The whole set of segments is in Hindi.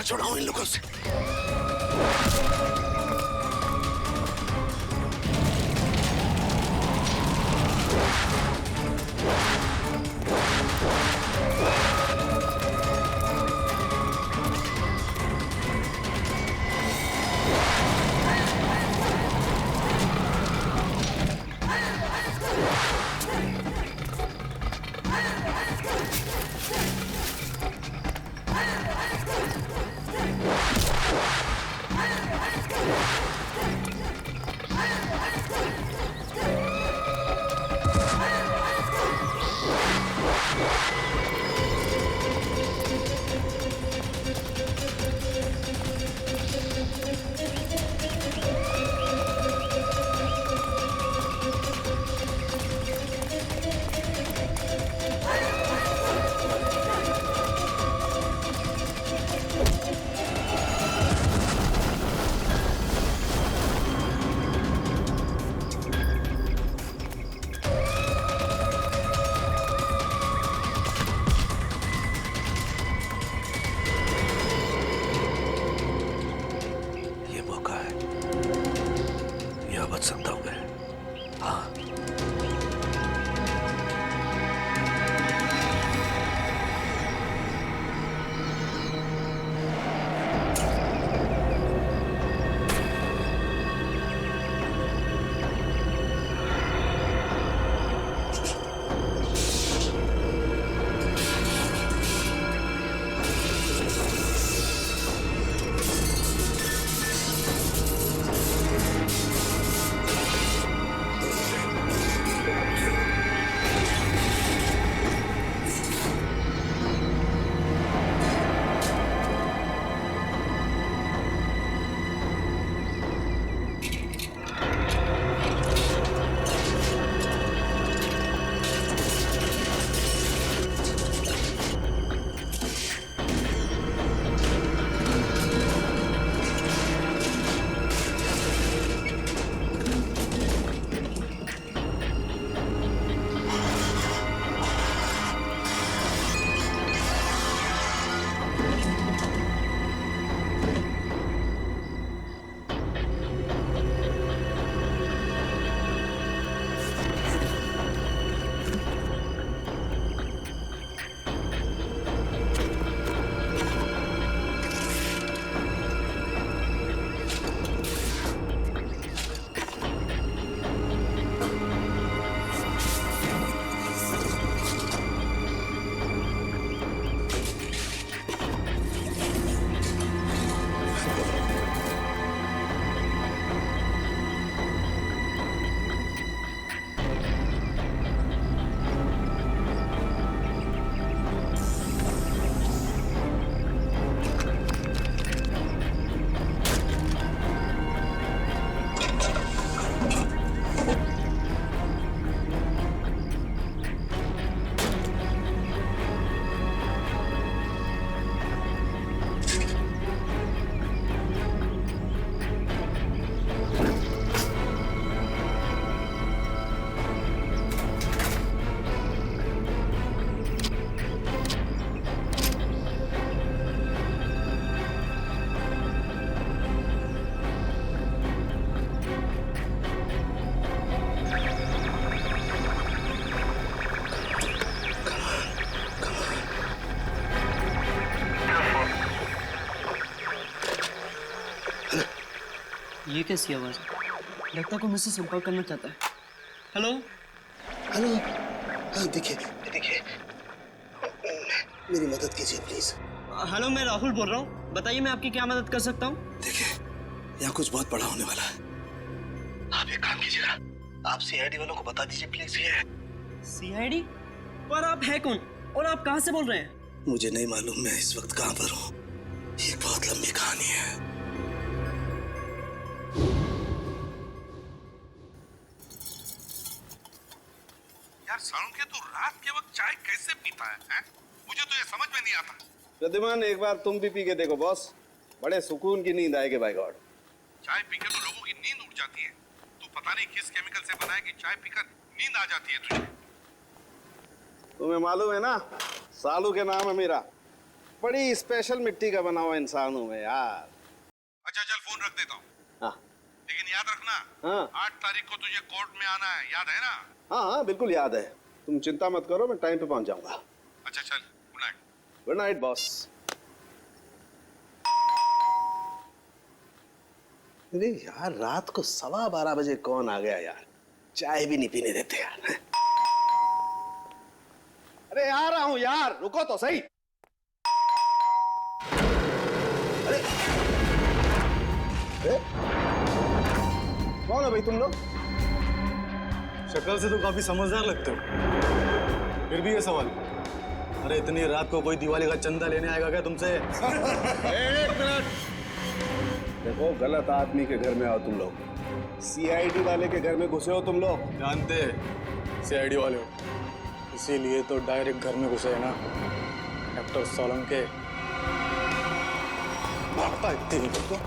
छुड़ाऊं इन लोगों से। बच सकता हूं मैं। हाँ, ये कैसी आवाज है? लगता है कोई मुझसे संपर्क करना चाहता है। हेलो हेलो, हाँ देखिए देखिए, मेरी मदद कीजिए प्लीज। हेलो, मैं राहुल बोल रहा हूँ। बताइए मैं आपकी क्या मदद कर सकता हूँ? देखिए, यहाँ कुछ बहुत बड़ा होने वाला है। आप एक काम कीजिएगा, आप सीआईडी वालों को बता दीजिए प्लीज। ये सीआईडी? पर आप है कौन और आप कहाँ से बोल रहे हैं? मुझे नहीं मालूम मैं इस वक्त कहाँ पर हूँ। ये बहुत लंबी कहानी है। यार सालुंखे, तू रात के वक्त चाय कैसे पीता है? मुझे तो ये समझ में नहीं आता। प्रद्युमन, एक बार तुम भी पी के देखो बॉस, बड़े सुकून की नींद आएगी बाय गॉड। चाय पीकर तो लोगों की नींद उड़ जाती है। तू पता नहीं किस केमिकल से बना है कि चाय पीकर नींद आ जाती है तुझे। तुम्हें मालूम है ना, सालू के नाम है मेरा। बड़ी स्पेशल मिट्टी का बना हुआ इंसान हूं मैं यार। अच्छा चल फोन रख देता हूँ, हाँ लेकिन याद रखना हाँ 8 तारीख को तुझे कोर्ट में आना है, याद है ना? हाँ हाँ बिल्कुल याद है। तुम चिंता मत करो, मैं टाइम पे पहुंच जाऊंगा। अच्छा चल, good night. Good night boss. अरे यार रात को 12:15 बजे कौन आ गया यार, चाय भी नहीं पीने देते यार। अरे आ रहा हूं यार, रुको तो सही। अरे कौन है भाई तुम लोग? शक्ल से तो काफी समझदार लगते हो, फिर भी ये सवाल। अरे इतनी रात को कोई दिवाली का चंदा लेने आएगा क्या तुमसे? एक मिनट, देखो गलत आदमी के घर में आओ तुम लोग। सीआईडी वाले के घर में घुसे हो तुम लोग। जानते सीआईडी वाले हो, इसीलिए तो डायरेक्ट घर में घुसे है ना डॉक्टर सोलंके। भागता इतनी तो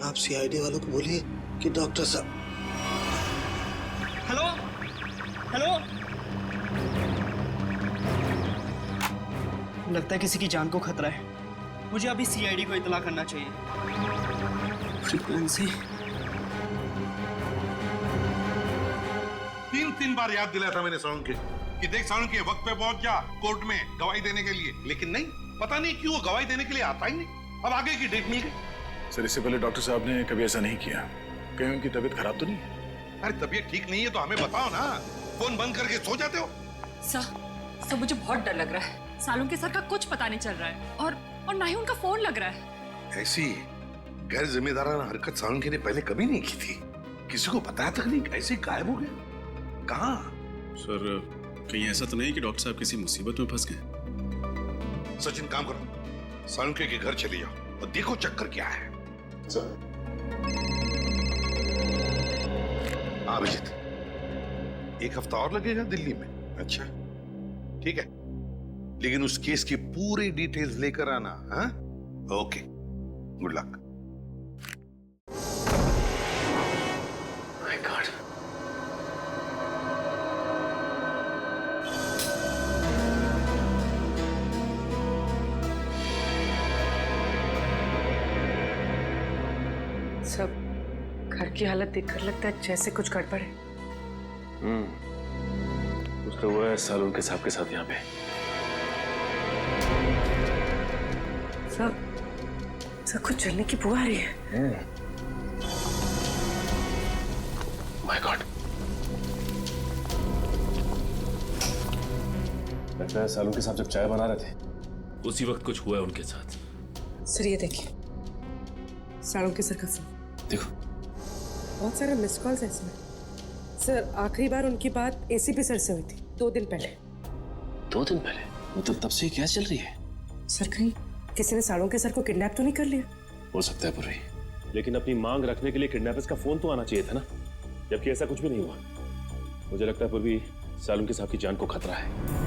आप सीआईडी वालों को बोलिए कि डॉक्टर साहब। हेलो हेलो, लगता है किसी की जान को खतरा है। मुझे अभी सीआईडी को इत्तला करना चाहिए। फ्रीक्वेंसी 3 बार याद दिलाया था मैंने सालुंके कि देख सालुंके वक्त पे पहुंच जा कोर्ट में गवाही देने के लिए, लेकिन नहीं, पता नहीं क्यों वो गवाही देने के लिए आता ही नहीं। अब आगे की डेट मिल गई। सर इससे पहले डॉक्टर साहब ने कभी ऐसा नहीं किया। कहीं उनकी तबीयत खराब तो नहीं है? अरे तबीयत ठीक नहीं है तो हमें बताओ ना, फोन बंद करके सो जाते हो। सर मुझे बहुत डर लग रहा है। सालुंके सर का कुछ पता नहीं चल रहा है और ना ही उनका फोन लग रहा है। ऐसी गैर जिम्मेदाराना हरकत सालुंके ने पहले कभी नहीं की थी। किसी को बताया तक नहीं, ऐसे गायब हो गया। कहाँ? सर कहीं ऐसा तो नहीं कि डॉक्टर साहब किसी मुसीबत में फंस गए? सचिन काम करो, सालुंके के घर चले जाओ और देखो चक्कर क्या है। अभिजीत, 1 हफ्ता और लगेगा दिल्ली में? अच्छा ठीक है, लेकिन उस केस की पूरी डिटेल्स लेकर आना। हाँ okay, good luck. My God, सब घर की हालत देखकर लगता है जैसे कुछ गड़बड़ है। कुछ तो हुआ है सालुंके साहब के साथ यहाँ पे। सब कुछ जलने की बुआ आ रही है। माय गॉड, लगता है सालुंके साहब जब चाय बना रहे थे उसी वक्त कुछ हुआ है उनके साथ। सर ये देखिए, सालुंके सर का फोन। देखो बहुत सारे मिस कॉल्स है इसमें। सर आखिरी बार उनकी बात एसीपी सर से हुई थी 2 दिन पहले। 2 दिन पहले? मतलब तब से क्या चल रही है? सर कहीं किसी ने सालुंके सर को किडनैप तो नहीं कर लिया? हो सकता है पूरी, लेकिन अपनी मांग रखने के लिए किडनैपर्स का फोन तो आना चाहिए था ना, जबकि ऐसा कुछ भी नहीं हुआ। मुझे लगता है पूर्वी सालुंके साहब की जान को खतरा है।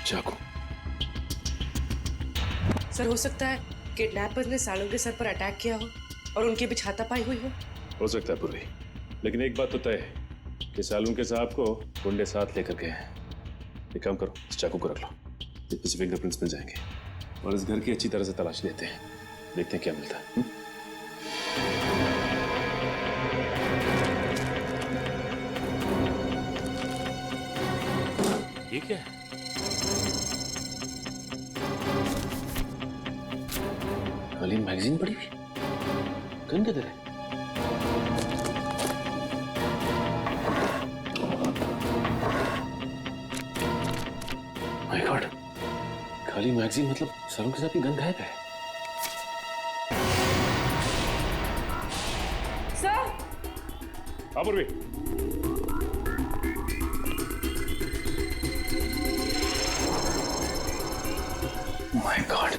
चाकू। सर हो सकता है किडनैपर्स ने सालुंके सर पर अटैक किया हो और उनके बीच हाथापाई हुई हो सकता है पूर्वी, लेकिन एक बात तो तय है कि सालुंके साहब को गुंडे साथ लेकर गए हैं। एक काम करो, इस चाकू को रख लो, इसमें से फिंगरप्रिंट्स मिल जाएंगे और इस घर की अच्छी तरह से तलाश लेते हैं, देखते हैं क्या मिलता है। ये क्या है? खाली मैगजीन पड़ी हुई, गन किधर है? माय गॉड, खाली मैगजीन मतलब सालुंके साहब की गन गायब है। सर हाँ पूर्वी, my God.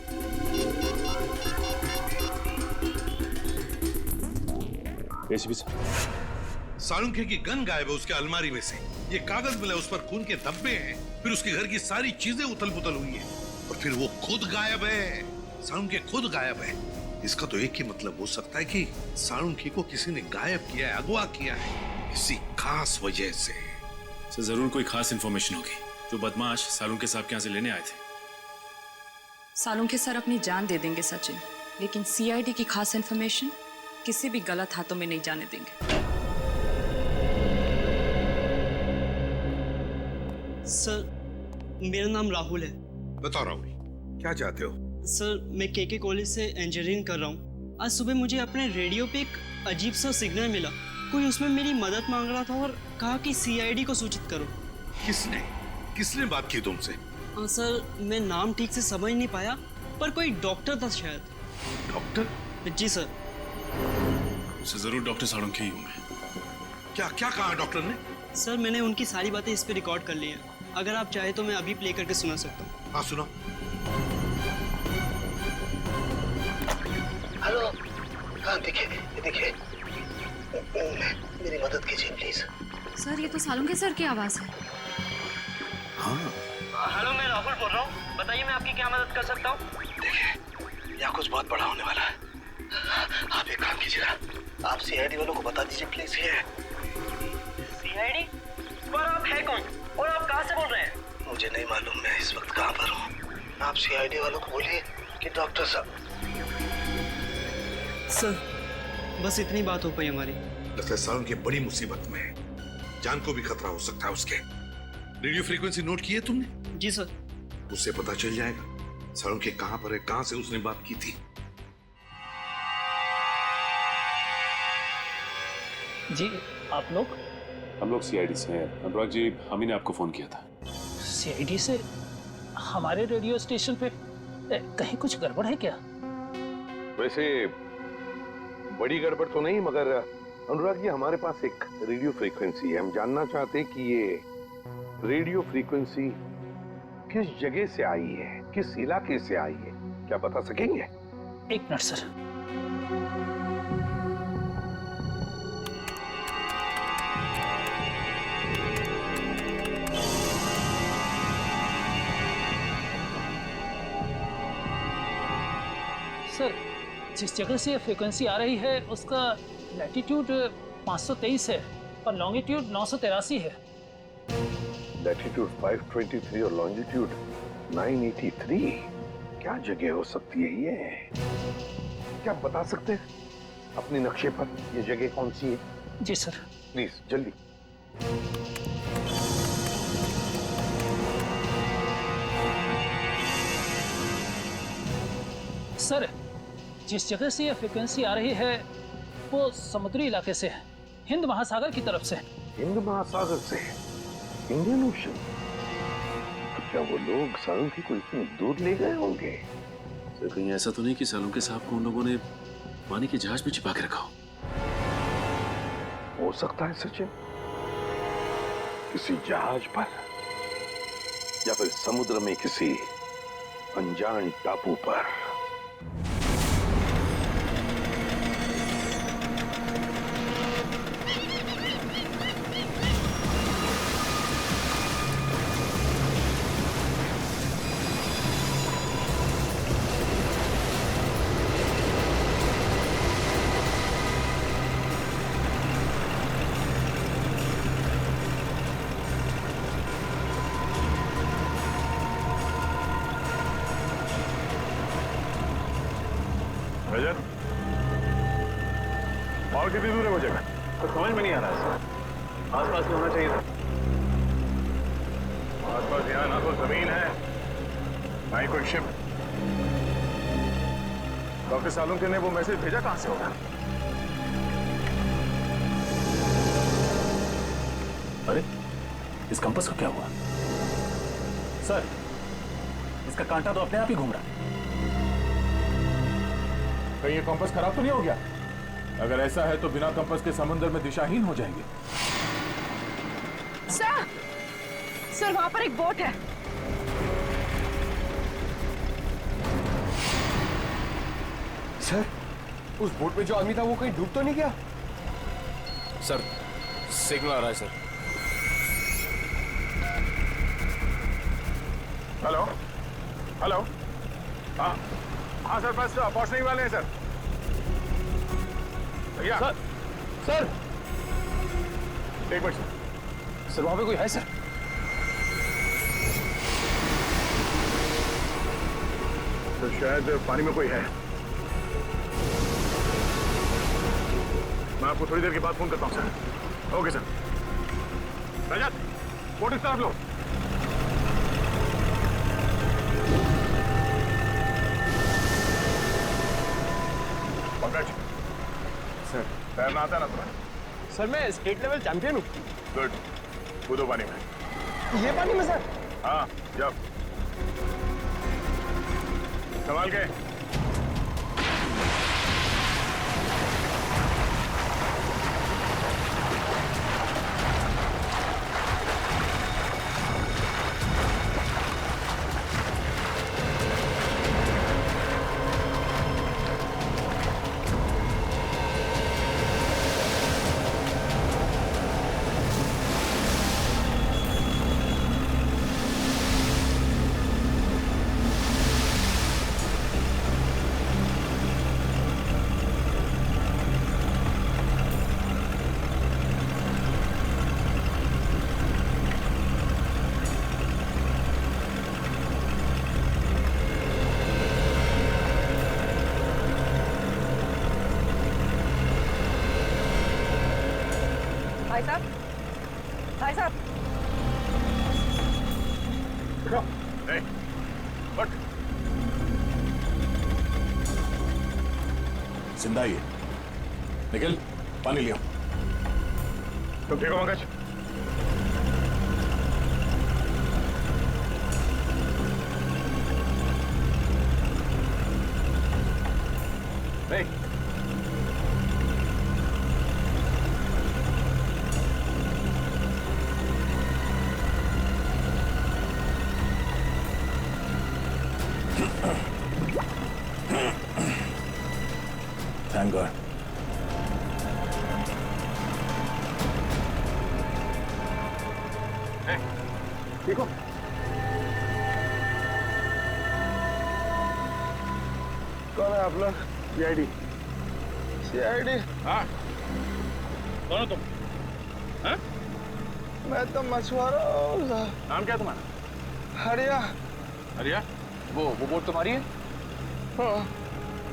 ACP sir, Salunkhe की गन गायब है उसके अलमारी में से। ये कागज मिला, उस पर खून के धब्बे हैं। फिर उसके घर की सारी चीजें उथल पुथल हुई हैं और फिर वो खुद गायब है। सालुंखे खुद गायब है। इसका तो एक ही मतलब हो सकता है कि सालुंखे को किसी ने गायब किया है, अगवा किया है किसी खास वजह से। सर जरूर कोई खास इंफॉर्मेशन होगी जो बदमाश सालुंखे साहब के यहाँ से लेने आए थे। सालुंखे सर अपनी जान दे देंगे सचिन, लेकिन सीआईडी की खास इंफॉर्मेशन किसी भी गलत हाथों में नहीं जाने देंगे। सर मेरा नाम राहुल है। बताओ राहुल, क्या चाहते हो? सर मैं केके कॉलेज से इंजीनियरिंग कर रहा हूँ। आज सुबह मुझे अपने रेडियो पे एक अजीब सा सिग्नल मिला। कोई उसमें मेरी मदद मांग रहा था और कहा कि सीआईडी को सूचित करो। किसने बात की तुमसे? हाँ सर, मैं नाम ठीक से समझ नहीं पाया, पर कोई डॉक्टर था शायद। डॉक्टर? जी सर। सर जरूर डॉक्टर सालुंखे ही होंगे। क्या कहा डॉक्टर ने? सर मैंने उनकी सारी बातें इस पे रिकॉर्ड कर ली हैं। अगर आप चाहे तो मैं अभी प्ले करके सुना सकता हूँ। हाँ सुनो। हेलो, हाँ देखिए मेरी मदद कीजिए प्लीज। सर ये तो सालुंखे सर की आवाज है। हाँ हेलो, मैं राहुल बोल रहा हूँ। बताइए मैं आपकी क्या मदद कर सकता हूँ? देखिए यहाँ कुछ बहुत बड़ा होने वाला है। आप एक काम कीजिएगा, आप सीआईडी वालों को बता दीजिए प्लीज। ये सीआईडी? पर आप है कौन और आप कहाँ से बोल रहे हैं? मुझे नहीं मालूम मैं इस वक्त कहाँ पर हूँ। आप सीआईडी वालों को बोलिए कि डॉक्टर साहब। सर बस इतनी बात हो पाई हमारी। लगता है सालुंखे बड़ी मुसीबत में है, जान को भी खतरा हो सकता है उसके। रेडियो फ्रीक्वेंसी नोट की है तुमने? जी सर। उससे पता चल जाएगा सालुंखे कहाँ पर है, कहाँ से उसने बात की थी। जी आप लोग? हम लोग सीआईडी से हैं। अनुराग जी, हम ही ने आपको फोन किया था। सीआईडी से? हमारे रेडियो स्टेशन पे कहीं कुछ गड़बड़ है क्या? वैसे बड़ी गड़बड़ तो नहीं, मगर अनुराग जी हमारे पास एक रेडियो फ्रीक्वेंसी है। हम जानना चाहते हैं कि ये रेडियो फ्रीक्वेंसी किस जगह से आई है, किस इलाके से आई है, क्या बता सकेंगे? एक मिनट सर। सर जिस जगह से फ्रीक्वेंसी आ रही है उसका लैटिट्यूड 523 है और लॉन्गिट्यूड 983 है। लैटिट्यूड 523 और लॉन्जिट्यूड 983। क्या जगह हो सकती है ये? क्या आप बता सकते हैं अपने नक्शे पर ये जगह कौन सी है? जी सर। प्लीज जल्दी। सर जिस जगह से ये फ्रीक्वेंसी आ रही है वो समुद्री इलाके से है, हिंद महासागर की तरफ से। हिंद महासागर से? Indian ocean? तो क्या वो लोग सालुंखे को इतनी दूर ले गए होंगे? सर कहीं ऐसा तो नहीं कि सालुंखे साहब को उन लोगों ने पानी के जहाज में छिपा के रखा हो सकता है सचिन, किसी जहाज पर या फिर समुद्र में किसी अनजान टापू पर। रजत, और कितनी दूर है वो जगह? तो समझ में नहीं आ रहा है। आसपास में होना चाहिए था। आसपास यहाँ ना तो जमीन है ना ही कोई शिप। डॉक्टर सालुंखे ने वो मैसेज भेजा कहाँ से होगा? अरे इस कंपास को क्या हुआ? सर इसका कांटा तो अपने आप ही घूम रहा है। कहीं ये कंपास खराब तो नहीं हो गया? अगर ऐसा है तो बिना कंपास के समुद्र में दिशाहीन हो जाएंगे। सर वहां पर एक बोट है। सर, उस बोट में जो आदमी था वो कहीं डूब तो नहीं गया? सर, सिग्नल आ रहा है सर। हेलो हेलो, हाँ हाँ सर, बस पहुंचने ही वाले हैं सर। भैया सर एक मिनट सर, वहां पे कोई है सर? तो शायद पानी में कोई है। मैं आपको थोड़ी देर के बाद फोन करता हूँ sir. Okay sir. Rajat, boat इस तरफ लो। पंकज सर, तैरना आता है ना तुम्हें? सर मैं स्टेट लेवल चैंपियन हूँ। गुड, कूदो पानी में। ये पानी में सर? हाँ, जब संभाल के। भाई साहब, भाई साहब, जिंदा ही है। निखिल, पानी लिया। तुम ठीक हो पंकज? नहीं, थैंक गॉड। ठीक हो? कौन है आप लोग? सीआईडी। सीआईडी? हाँ। कौन हो तुम? हाँ? मैं तो मछुआरा हूँ। नाम क्या तुम्हारा? हरिया। हरिया? वो बोट तुम्हारी है? हाँ।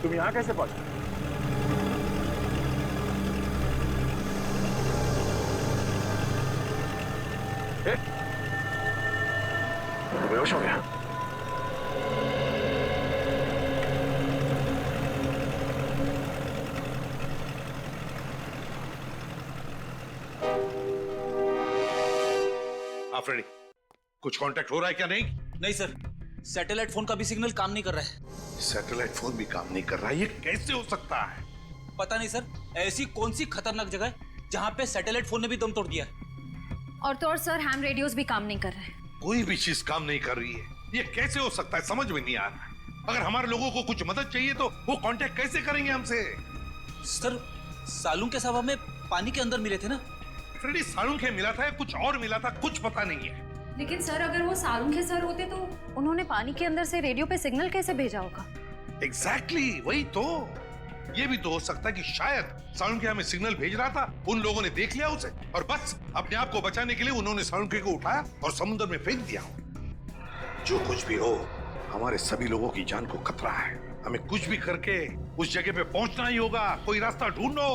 तुम यहाँ कैसे पहुंचे? तो बेहोश हो गया। फ्रेडी, कुछ कांटेक्ट हो रहा है क्या? नहीं नहीं सर, सैटेलाइट फोन का भी सिग्नल काम नहीं कर रहा है। सैटेलाइट फोन भी काम नहीं कर रहा है? ये कैसे हो सकता है? पता नहीं सर, ऐसी कौन सी खतरनाक जगह है जहां पे सैटेलाइट फोन ने भी दम तोड़ दिया है। और तो और सर, हैम रेडियोस भी काम नहीं कर रहे हैं। कोई भी चीज काम नहीं कर रही है। ये कैसे हो सकता है? समझ में नहीं आ रहा। अगर हमारे लोगों को कुछ मदद चाहिए तो वो कांटेक्ट कैसे करेंगे हमसे? सर, सालून के साहब हमें पानी के अंदर मिले थे ना। फ्रेडी, सालून के मिला था या कुछ और मिला था? कुछ पता नहीं है। लेकिन सर, अगर वो सालुंखे सर होते तो उन्होंने पानी के अंदर से रेडियो पे सिग्नल कैसे भेजा होगा? एग्जैक्टली, वही तो। ये भी तो हो सकता है कि शायद सालुंखे हमें सिग्नल भेज रहा था, उन लोगों ने देख लिया उसे और बस अपने आप को बचाने के लिए उन्होंने सालुंखे को उठाया और समुद्र में फेंक दिया। जो कुछ भी हो, हमारे सभी लोगों की जान को खतरा है। हमें कुछ भी करके उस जगह पे पहुंचना ही होगा। कोई रास्ता ढूंढो।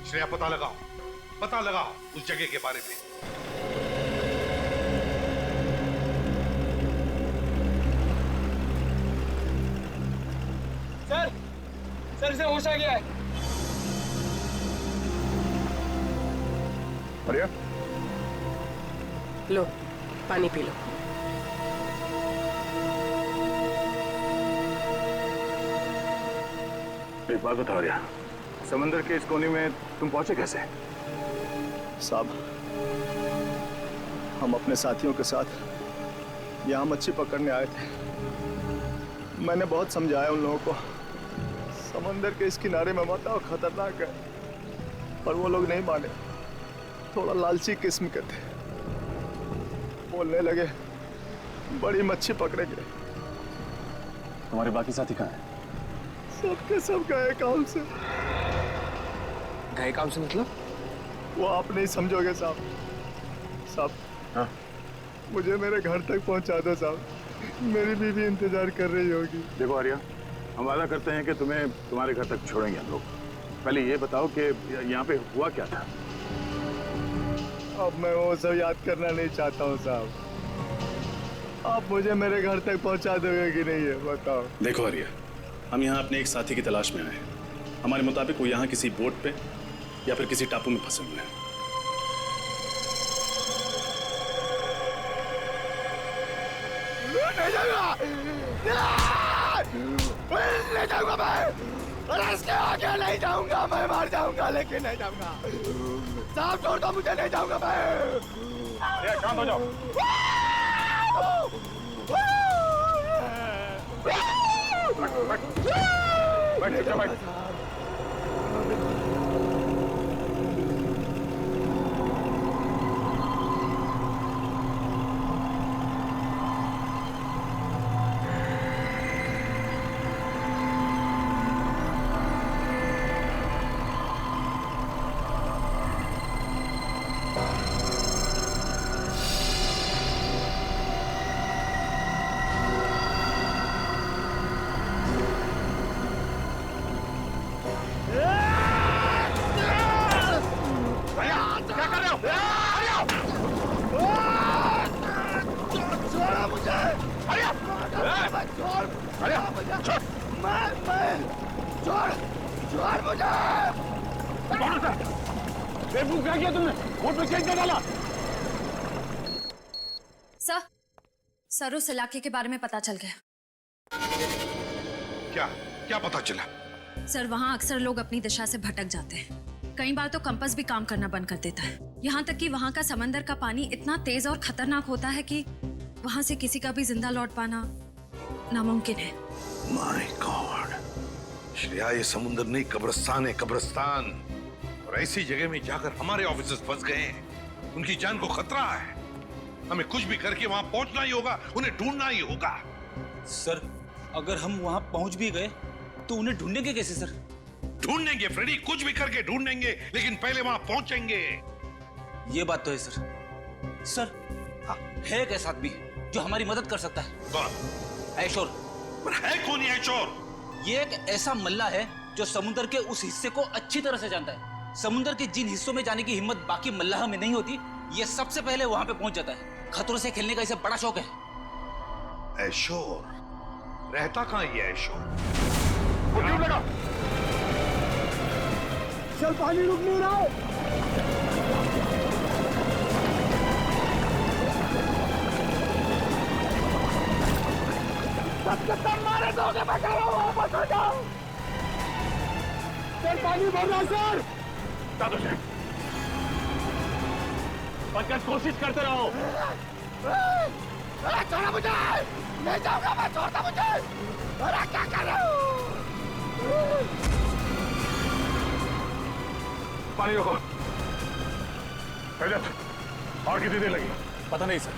श्रेया, पता लगाओ उस जगह के बारे में। सर से होश आ गया है। हरिया, लो पानी पी लो। एक बात बताओ हरिया, समंदर के इस कोने में तुम पहुंचे कैसे? साहब, हम अपने साथियों के साथ यहाँ मच्छी पकड़ने आए थे। मैंने बहुत समझाया उन लोगों को, समंदर के इस किनारे में मत आओ, खतरनाक है। पर वो लोग नहीं माने, थोड़ा लालची किस्म के थे। बोलने लगे बड़ी मच्छी पकड़ेंगे। तुम्हारे बाकी साथी कहाँ हैं? सबके सब गए काम से। गए काम से मतलब? वो आप नहीं समझोगे साहब। साहब, हाँ? मुझे मेरे घर तक पहुंचा दो साहब, मेरी बीवी इंतजार कर रही होगी। देखो आर्या, हम वादा करते हैं कि तुम्हें तुम्हारे घर तक छोड़ेंगे हम लोग। पहले ये बताओ कि यहाँ पे हुआ क्या था? अब मैं वो सब याद करना नहीं चाहता हूँ साहब। आप मुझे मेरे घर तक पहुंचा दोगे कि नहीं, है बताओ। देखो आर्या, हम यहाँ अपने एक साथी की तलाश में आए हैं। हमारे मुताबिक वो यहाँ किसी बोट पे या फिर किसी टापू में फंसे हुए हैं। नहीं जाऊंगा, नहीं जाऊंगा मैं। अरे इसके आगे नहीं जाऊंगा, मैं मार जाऊंगा लेकिन नहीं जाऊंगा। साहब छोड़ दो मुझे, नहीं जाऊंगा मैं। शांत हो जाओ। बैठ। सर, उस इलाके के बारे में पता चल गया। क्या पता चला? सर, वहाँ अक्सर लोग अपनी दिशा से भटक जाते हैं। कई बार तो कंपास भी काम करना बंद कर देता है। यहाँ तक कि वहाँ का समंदर का पानी इतना तेज और खतरनाक होता है कि वहाँ से किसी का भी जिंदा लौट पाना नामुमकिन है। माय गॉड, श्रेया, ये समुद्र नहीं कब्रिस्तान है, कब्रिस्तान। और ऐसी जगह में जाकर हमारे ऑफिसर्स फंस गए हैं। उनकी जान को खतरा है। हमें कुछ भी करके वहां पहुंचना ही होगा, उन्हें ढूंढना ही होगा। सर, अगर हम वहां पहुंच भी गए तो उन्हें ढूंढेंगे कैसे सर? ढूंढेंगे फ्रेडी, कुछ भी करके ढूंढेंगे, लेकिन पहले वहां पहुंचेंगे। ये बात तो है सर। सर, हाँ, है एक ऐसा आदमी जो हमारी मदद कर सकता है। कौन? ऐशोर। पर है कौन ये ऐशोर? ये एक ऐसा मल्ला है जो समुद्र के उस हिस्से को अच्छी तरह से जानता है। समुद्र के जिन हिस्सों में जाने की हिम्मत बाकी मल्लाह में नहीं होती, ये सबसे पहले वहां पे पहुंच जाता है। खतरों से खेलने का इसे बड़ा शौक है। ऐशोर रहता कहाँ ये ऐशोर? वो क्यों लगा? चल, पानी रुक नहीं रहा है। सब मारे दोगे, मैं कह रहा हूँ वापस हो जाओ। सर, पानी भर रहा सर। दादू से बचकर कोशिश करते रहो। अरे छोड़ो मुझे, नहीं जाऊंगा मैं, छोड़ता मुझे। अरे क्या कर रहे हो? पानी रोको। और कितनी देर लगी? पता नहीं सर,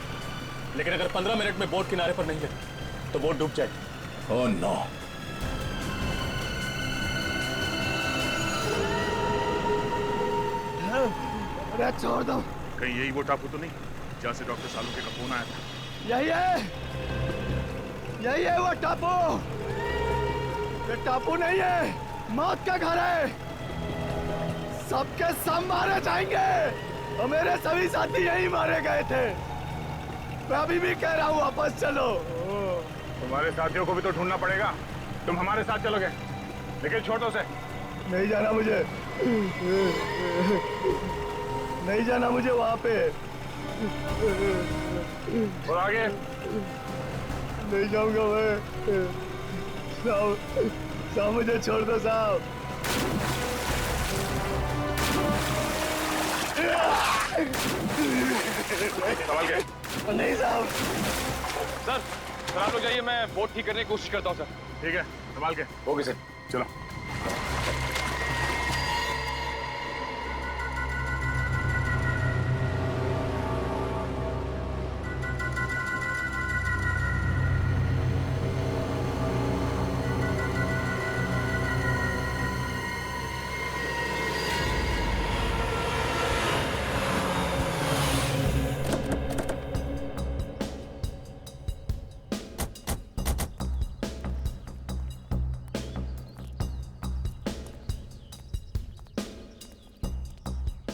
लेकिन अगर 15 मिनट में बोट किनारे पर नहीं लगी तो बोट डूब जाएगी। Oh no. अरे छोड़ दो। कहीं यही वो टापू तो नहीं जहाँ से डॉक्टर सालुंखे का फोन आया था? यही है वो टापू। ये टापू नहीं है, मौत का घर है। सबके सब मारे जाएंगे और मेरे सभी साथी यही मारे गए थे। मैं अभी भी कह रहा हूँ वापस चलो। तुम्हारे साथियों को भी तो ढूंढना पड़ेगा। तुम हमारे साथ चलोगे, लेकिन छोड़ दो उसे। नहीं जाना मुझे, नहीं जाना मुझे वहां पे। और आगे? नहीं जाऊंगा मैं। साहब, मुझे छोड़ दो साहब। सवाल क्या? नहीं साहब। सर, आप लोग जाइए, मैं बोट ठीक करने की कोशिश करता हूँ सर। ठीक है, संभाल के। ओके सर, चलो।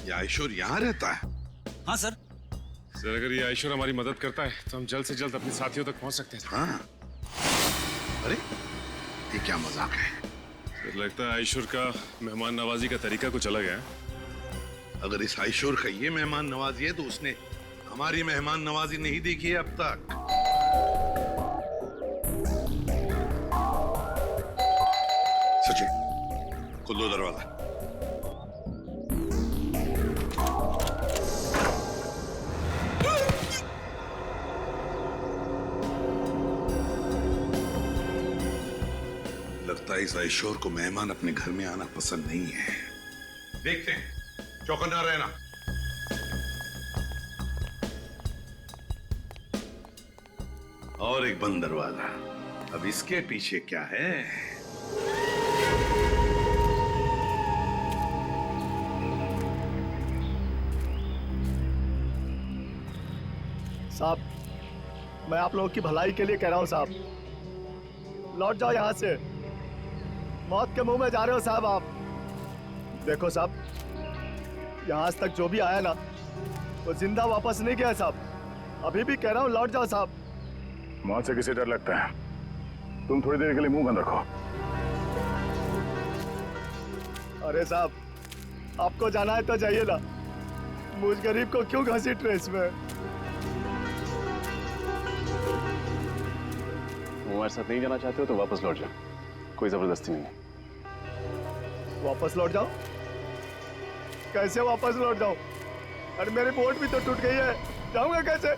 ये आयशूर यहाँ रहता है? हाँ सर। सर अगर ये आयशूर हमारी मदद करता है तो हम जल्द से जल्द अपने साथियों तक पहुंच सकते हैं। हाँ। अरे ये क्या मजाक है? सर लगता है आयशूर का मेहमान नवाजी का तरीका कुछ अलग है। अगर इस आयशूर का ये मेहमान नवाजी है तो उसने हमारी मेहमान नवाजी नहीं देखी है अब तक। सचिन खोल दो दरवाजा। लगता है इस आयशूर को मेहमान अपने घर में आना पसंद नहीं है। देखते हैं, चौकन्ना रहना। और एक बंद दरवाजा। अब इसके पीछे क्या है? साहब, मैं आप लोगों की भलाई के लिए कह रहा हूं साहब, लौट जाओ यहां से। मौत के मुंह में जा रहे हो साहब आप। देखो साहब, यहां आज तक जो भी आया ना वो जिंदा वापस नहीं गया साहब। अभी भी कह रहा हूं लौट जाओ साहब। मौत से किसे डर लगता है? तुम थोड़ी देर के लिए मुंह बंद रखो। अरे साहब, आपको जाना है तो जाइए ना, मुझ गरीब को क्यों घसीट रहे इसमें? हमारे साथ नहीं जाना चाहते हो तो वापस लौट जाओ, कोई जबरदस्ती नहीं है। वापस लौट जाओ? कैसे वापस लौट जाऊं? अरे मेरी बोट भी तो टूट गई है, जाऊंगा कैसे?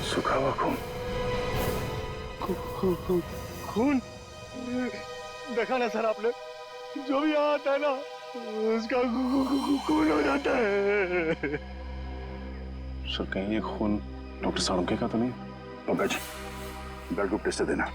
सूखा हुआ खून। खून? देखा ना सर आपने, जो भी यहाँ आता है ना उसका खून हो जाता है। सर कहीं ये खून डॉक्टर सालुंखे का तो नहीं? पंकज, ब्लड ग्रुप टेस्ट देना।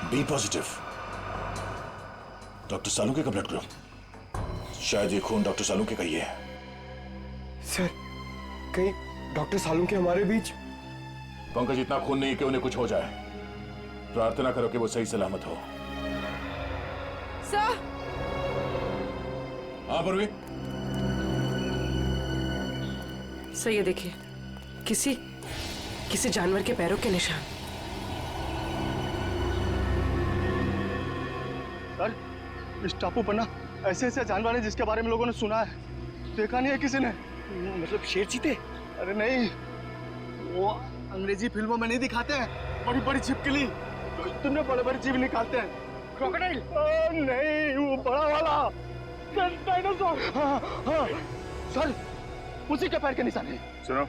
बी पॉजिटिव, डॉक्टर सालुंखे का ब्लड ग्रुप। शायद ये खून डॉक्टर सालुंखे का ही है। सर, कहीं डॉक्टर सालुंखे हमारे बीच? पंकज, इतना खून नहीं कि उन्हें कुछ हो जाए। प्रार्थना करो कि वो सही सलामत हो। सर। हाँ परवीन। सर ये देखिए, किसी जानवर के पैरों के निशान। सर, इस टापू पर ना ऐसे ऐसे जानवर हैं जिसके बारे में लोगों ने सुना है, देखा नहीं है किसी ने। मतलब शेर चीते? अरे नहीं, वो अंग्रेजी फिल्मों में नहीं दिखाते हैं, बड़ी बड़ी छिपकली, तुमने बड़े बड़े जीव निकालते हैं। क्रोकोडाइल? नहीं, वो बड़ा वाला डायनासोर। हाँ, हाँ, सर उसी के पैर के निशान है। सुनो,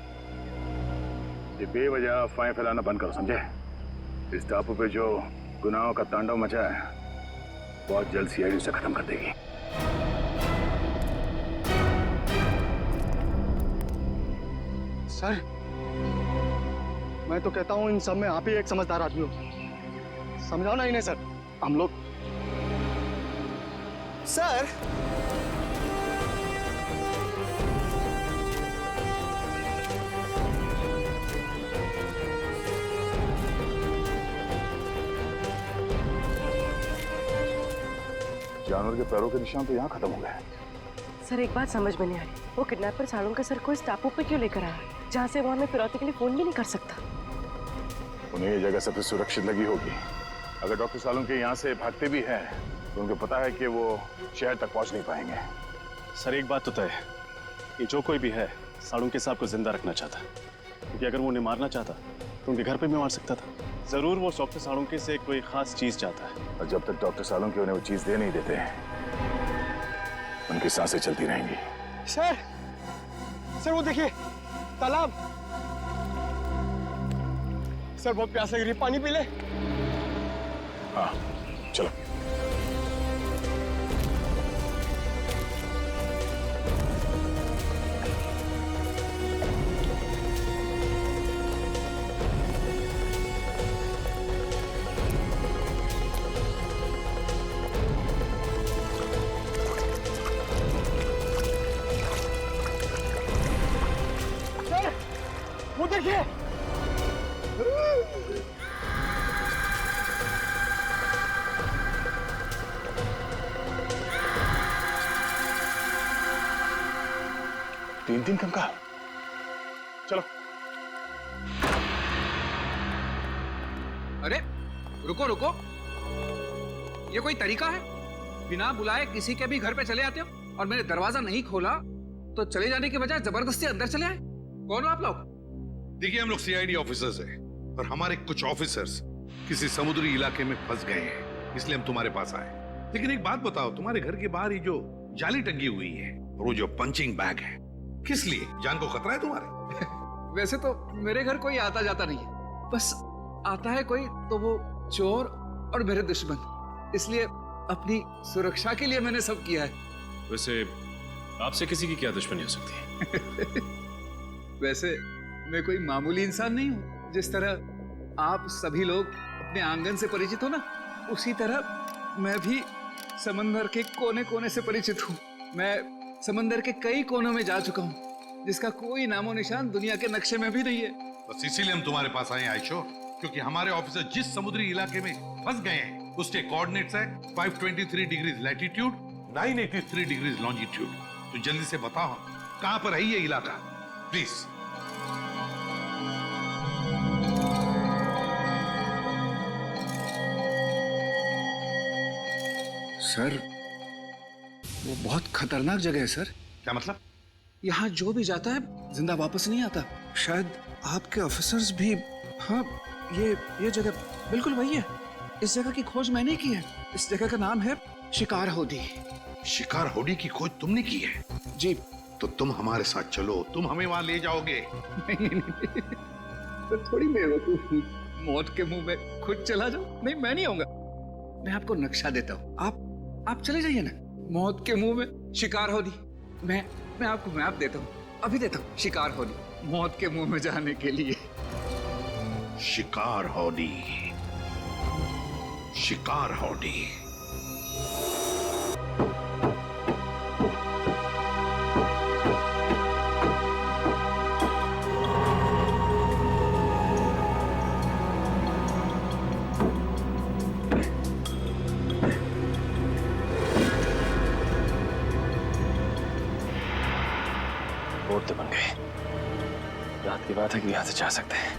ये बेवजह अफवाहें फैलाना बंद करो, समझे? इस टापू पे जो गुनाहों का तांडव मचा है बहुत जल्द सीआईडी उसे खत्म कर देगी। सर, मैं तो कहता हूँ इन सब में आप ही एक समझदार आदमी हो, समझाओ ना इन्हें सर। हम लोग सर, जानवर के पैरों के निशान तो यहाँ खत्म हो गए। सर एक बात समझ में नहीं आ रही, वो किडनैपर सालुंके सर को इस टापू पे क्यों लेकर आया, जहाँ से वो हमें फिरौती के लिए फोन भी नहीं कर सकता। उन्हें ये जगह सबसे सुरक्षित लगी होगी। अगर डॉक्टर सालुंके यहाँ से भागते भी हैं तो उनको पता है कि वो शहर तक पहुंच नहीं पाएंगे। सर एक बात तो तय है, ये जो कोई भी है सालुंके साहब को जिंदा रखना चाहता, क्योंकि अगर वो उन्हें मारना चाहता तो उनके घर पे भी मार सकता था। जरूर वो डॉक्टर सालुंके से कोई खास चीज चाहता है, और जब तक डॉक्टर सालुंके उन्हें वो चीज दे नहीं देते हैं उनकी सांसें चलती रहेंगी। सर वो देखिए तालाब। सर बहुत प्यास लग रही है, पानी पी ले। हाँ चलो। वो देखिए। तीन कंकाल। चलो। अरे रुको रुको, ये कोई तरीका है? बिना बुलाए किसी के भी घर पे चले आते हो और मैंने दरवाजा नहीं खोला तो चले जाने के बजाय जबरदस्ती अंदर चले आए। कौन हो आप लोग? देखिए हम लोग सीआईडी ऑफिसर्स हैं और हमारे कुछ ऑफिसर्स किसी समुद्री इलाके में फंस गए हैं, इसलिए हम तुम्हारे पास आए। लेकिन एक बात बताओ, तुम्हारे घर के बाहर ये जो जाली टंगी हुई है और वो जो पंचिंग बैग है, किस लिए? जान को खतरा है तुम्हारे? वैसे तो मेरे घर कोई आता जाता नहीं है, बस आता है कोई तो वो चोर और मेरे दुश्मन, इसलिए अपनी सुरक्षा के लिए मैंने सब किया है। वैसे आपसे किसी की क्या दुश्मनी हो सकती है? वैसे मैं कोई मामूली इंसान नहीं हूँ। जिस तरह आप सभी लोग अपने आंगन से परिचित हो ना, उसी तरह मैं भी समंदर के कोने कोने से परिचित हूँ। मैं समंदर के कई कोनों में जा चुका हूँ, जिसका कोई नामो निशान दुनिया के नक्शे में भी नहीं है। बस इसीलिए हम तुम्हारे पास आए आयशो, क्योंकि हमारे ऑफिसर जिस समुद्री इलाके में फंस गए हैं उसके कोऑर्डिनेट्स है 523 डिग्रीज लैटिट्यूड, 983 डिग्रीज लॉन्जिट्यूड। तो जल्दी से बताओ कहां पर है ये इलाका, प्लीज। सर वो बहुत खतरनाक जगह है सर। क्या मतलब? यहाँ जो भी जाता है जिंदा वापस नहीं आता। शायद आपके ऑफिसर्स भी। हाँ ये जगह बिल्कुल वही है। इस जगह की खोज मैंने की है। इस जगह का नाम है शिकार होडी। शिकार होडी की खोज तुमने की है? जी। तो तुम हमारे साथ चलो, तुम हमें वहां ले जाओगे। नहीं तो थोड़ी बेवकूफ हूँ, मौत के मुंह में खुद चला जाओ। नहीं मैं नहीं आऊंगा, मैं आपको नक्शा देता हूँ, आप चले जाइए ना। मौत के मुंह में शिकार होडी। मैं आपको मैप देता हूँ, अभी देता हूँ। शिकार होडी, मौत के मुंह में जाने के लिए। शिकार होडी, शिकार होडी। बोर्ड तो बन गए। रात की बात है कि यहां से जा सकते हैं।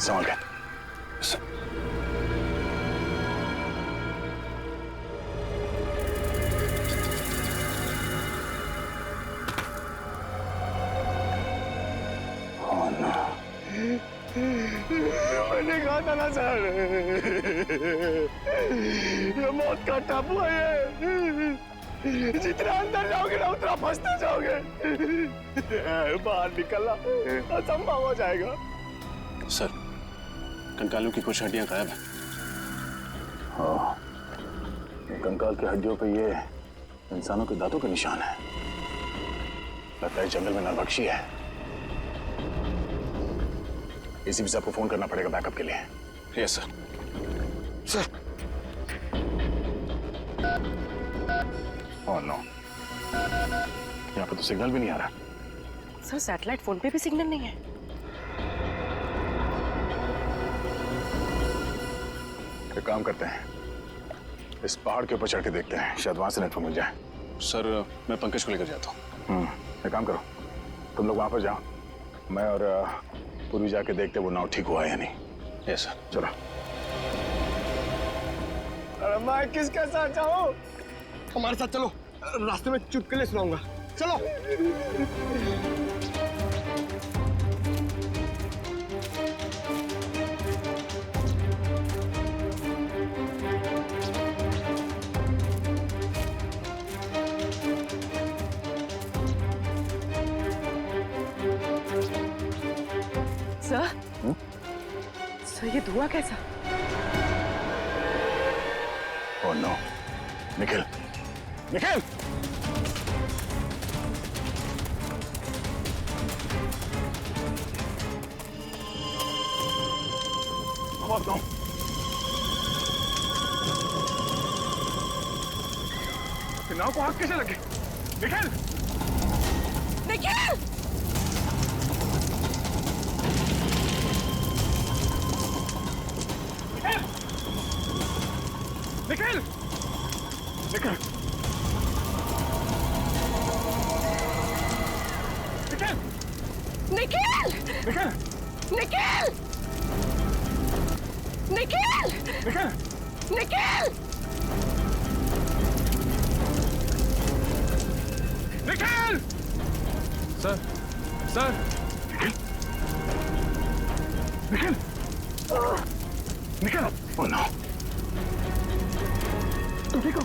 संभाल के। मैंने कहा था ना सर, ये मौत का टापू है ये। जितना अंदर जाओगे ना उतना फंसते जाओगे। बाहर निकलना असंभव हो जाएगा। सर, कंकालों की कुछ हड्डियां गायब हैं। हाँ, कंकाल की हड्डियों पे ये इंसानों के दांतों के निशान है। लगता है जंगल में नरभक्षी है। इसी भी आपको फोन करना पड़ेगा बैकअप के लिए। Yes sir. Sir. Oh no, यहाँ पे तो सिग्नल भी नहीं आ रहा। सर सैटेलाइट फोन पे भी सिग्नल नहीं है। एक काम करते हैं, इस पहाड़ के ऊपर चढ़ के देखते हैं, शायद वहां से नेटवर्क मिल जाए। सर मैं पंकज को लेकर जाता हूँ। एक काम करो, तुम लोग वहां पर जाओ, मैं और पूर्वी जाके देखते वो नाव ठीक हुआ है या नहीं। Yes sir. चलो। अरे मैं किसके साथ जाऊं? हमारे साथ चलो, रास्ते में चुटकुले सुनाऊंगा। चलो। सर ये धुआं कैसा? Oh no, Nikhil, Nikhil! Oh no! नाव को आग कैसे लगे? Nikhil! Nikhil! Nikhil! Nikhil! Nikhil! Nikhil! Nikhil! Nikhil! Nikhil! Nikhil! Nikhil! Nikhil! Sir, sir! Nikhil! Nikhil! Oh no! तुम ठीक हो?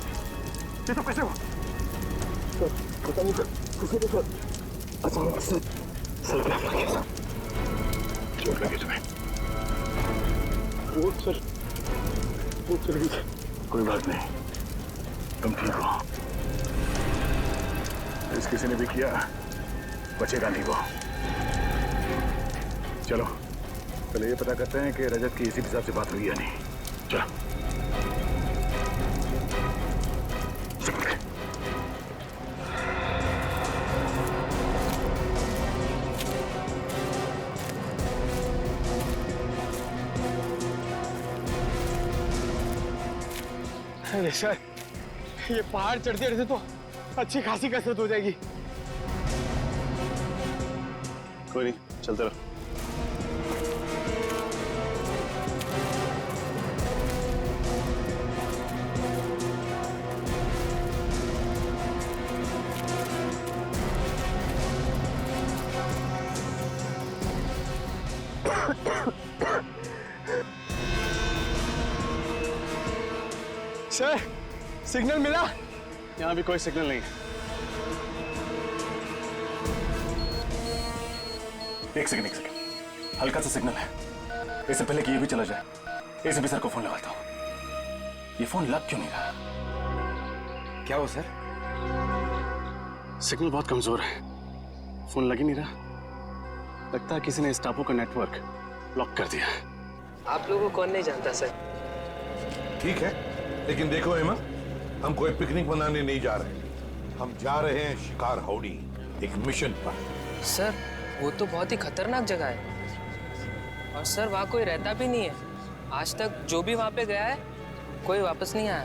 ये सब कैसे हुआ? पता नहीं सर, किसी के साथ अचानक से सर लग गया। चोट लगी तुम्हें? वो सर लगी थी। कोई बात नहीं, तुम ठीक हो। इस किसी ने भी किया, बचेगा नहीं वो। चलो, पहले ये पता करते हैं कि रजत की इसी हिसाब से बात हुई या नहीं। चलो। अरे सर, ये पहाड़ चढ़ते रहते तो अच्छी खासी कसरत हो जाएगी। कोई नहीं, चलते रहो। सर, सिग्नल मिला? यहाँ भी कोई सिग्नल नहीं है। एक सेकंड, हल्का सा सिग्नल है। इससे पहले कि ये भी चला जाए, एसीपी सर को फोन लगाता हूँ। ये फोन लग क्यों नहीं रहा? क्या हो सर? सिग्नल बहुत कमजोर है, फोन लग ही नहीं रहा। लगता है किसी ने इस टापू का नेटवर्क ब्लॉक कर दिया। आप लोगों को कौन नहीं जानता सर? ठीक है, लेकिन देखो एमा, हम कोई पिकनिक मनाने नहीं जा रहे। हम जा रहे हैं शिकार हाउडी, एक मिशन पर। सर, वो तो बहुत ही खतरनाक जगह है और सर वहाँ कोई रहता भी नहीं है। आज तक जो भी वहाँ पे गया है कोई वापस नहीं आया।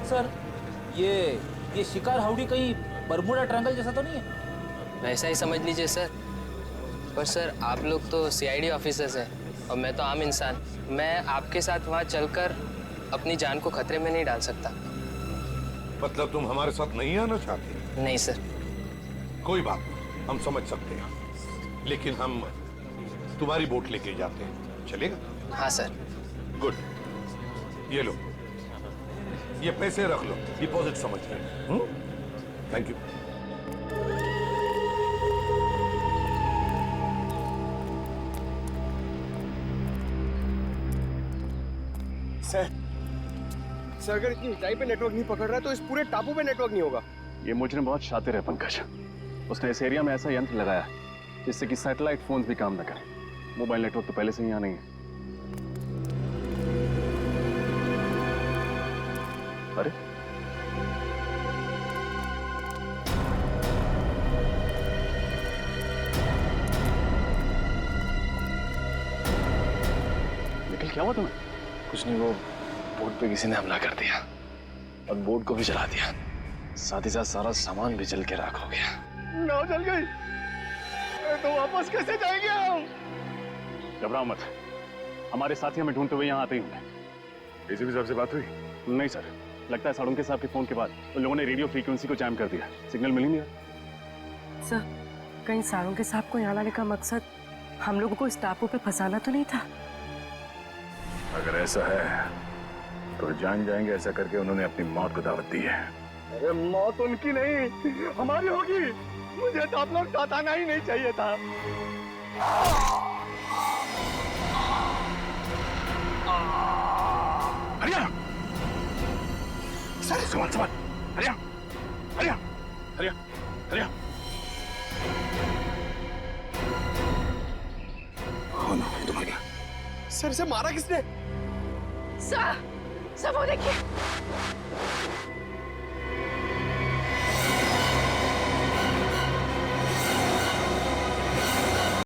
सर, ये शिकार हाउडी कहीं बरमूडा ट्रायंगल जैसा तो नहीं है? वैसा ही समझ लीजिए सर। पर सर आप लोग तो सीआईडी ऑफिसर्स हैं और मैं तो आम इंसान। मैं आपके साथ वहाँ चलकर अपनी जान को खतरे में नहीं डाल सकता। मतलब तुम हमारे साथ नहीं आना चाहते? नहीं सर। कोई बात नहीं, हम समझ सकते हैं, लेकिन हम तुम्हारी बोट लेके जाते हैं, चलेगा? हाँ सर। गुड, ये लो, ये पैसे रख लो, डिपॉजिट समझ रहे। Thank you. सर अगर इतनी ऊंचाई पे नेटवर्क नहीं पकड़ रहा है तो इस पूरे टापू पे नेटवर्क नहीं होगा। ये मुजरिम बहुत शातिर है पंकज। उसने इस एरिया में ऐसा यंत्र लगाया जिससे कि सैटेलाइट फोन्स भी काम न करें। मोबाइल नेटवर्क तो पहले से ही यहाँ नहीं है। अरे निखिल, क्या हुआ तुम्हें? कुछ नहीं, वो बोट पे किसी ने हमला कर दिया और बोट को भी जला दिया, साथ ही साथ सारा सामान भी जल के राख हो गया। नाव जल गई तो वापस कैसे जाएंगे हम? घबराओ मत, हमारे साथी हमें ढूंढते हुए यहाँ आते ही होंगे। एसीपी साहब से बात हुई? नहीं सर, लगता है साळुंखे साहब के फोन के बाद उन लोगों ने रेडियो फ्रीक्वेंसी को जैम कर दिया, सिग्नल मिल ही नहीं रहा। सर, कहीं साळुंखे साहब को यहाँ लाने का मकसद हम लोगों को इस टापू पे फंसाना तो नहीं था? अगर ऐसा है तो जान जाएंगे ऐसा करके उन्होंने अपनी मौत को दावत दी है। अरे मौत उनकी नहीं हमारी होगी। मुझे तो आप लोग साथ आना ही नहीं चाहिए था। हरिया, सर संभाल संभाल, हरिया हरिया हरिया हरिया। कौन है तुम्हारे? सर से मारा किसने? सर वो देखिए।